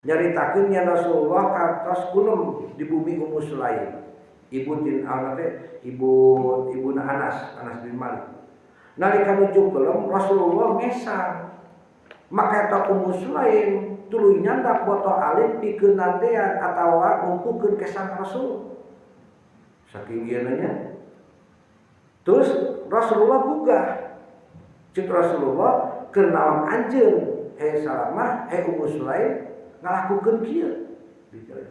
nyaritakeun nya Rasulullah kantos kulem di bumi Ummu Sulaim. Ibu din ibuna Anas bin Malik. Nalika nuju kulem Rasulullah ngesang. Maka eta Ummu Sulaim tuluy nyandak boto alit pikeun nandean atawa ngumpukeun kesang Rasul. Saking ieu nya. Terus Rasulullah gugah. Cik Rasulullah keur naon anjeun he Salamah he Ummu Sulaim ngalakukeun kieu.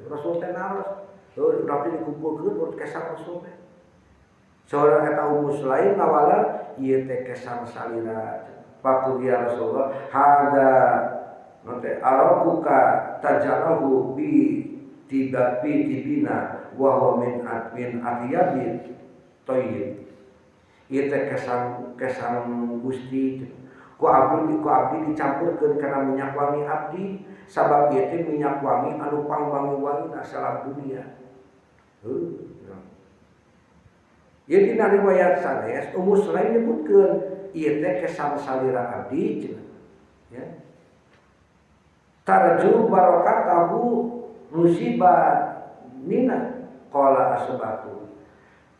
Rasul teh naros. Tapi dikumpulkeun urut kesang Rasul teh. Saurang eta Ummu Sulaim ngawalar ieu teh kesang salira. Faqul ya Rasulullah hada nanti arabuka tajarahu bi tibina wa huwa min atiyabin thayyib. Ieu teh kesang Gusti ku abdi dicampurkeun kana minyak wangi abdi sabab ieu teh minyak wangi anu pangwangi-wangina salam dunia. Ieu dina riwayat sanes Ummu Sulaim nyebutkeun ieu teh kesang salira abdi cenah. Ya. Tarju barakatahu musibah nina qala asbatu.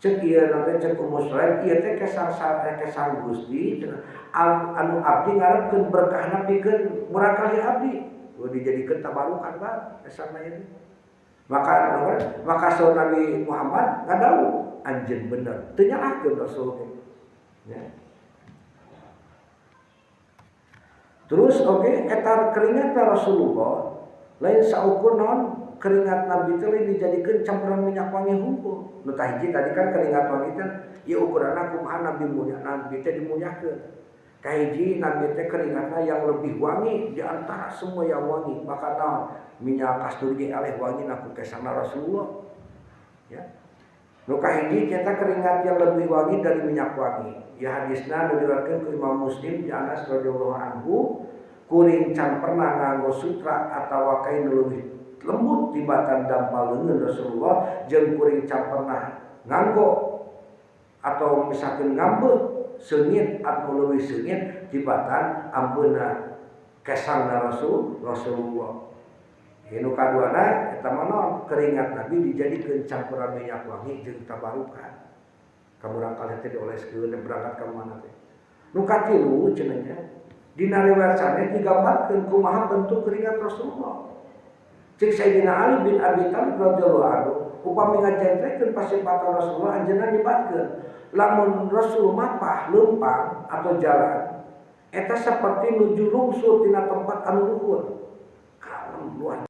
Cek ieu nanti cek Ummu Sulaim ieu teh kesang Gusti anu abdi ngarepkeun berkahna pikeun murah kali abdi. Dijadikeun tabarukan bae kesangna ieu. Maka saur Nabi Muhammad ngadawu anjeun bener teu nyalakeun Rasul. Ya. Terus eta keringat Rasulullah lain saukur naon keringat Nabi teh lain dijadikeun campuran minyak wangi hungkul. Nu hiji tadi kan keringat wangi teh ieu ukuranna kumaha Nabi mulia Nabi teh dimunyakeun. Kahiji Nabi teh keringatna yang lebih wangi di antara semua yang wangi. Maka naon minyak kasturi alih wangi na ku kesana Rasulullah. Ya. Nu kahiji kita keringat yang lebih wangi dari minyak wangi. Ya hadisna nu diriwayatkeun ku Imam Muslim di Anas radhiyallahu anhu kuring can pernah nganggo sutra atawa kain leuwih lembut tibatan dampal leungeun Rasulullah jeung kuring can pernah nganggo atau misalkan ngambeuh seungit atau leuwih seungit tibatan ambeuna kesangna Rasulullah. Anu kaduana eta mah keringat Nabi dijadikeun campuran minyak wangi jeung tabarukan. Kamurang kalih teh dioleskeun berangkat ka mana teh. Nu katilu cenah nya dina riwayat sanes digambarkeun kumaha bentuk keringat Rasulullah. Cik Sayyidina Ali bin Abi Thalib radhiyallahu anhu upami ngajentrekeun pasipatan Rasulullah anjeunna nyebatkeun lamun Rasul mapah leumpang atau jalan eta saperti nuju lungsur tina tempat anu luhur. Kalem luar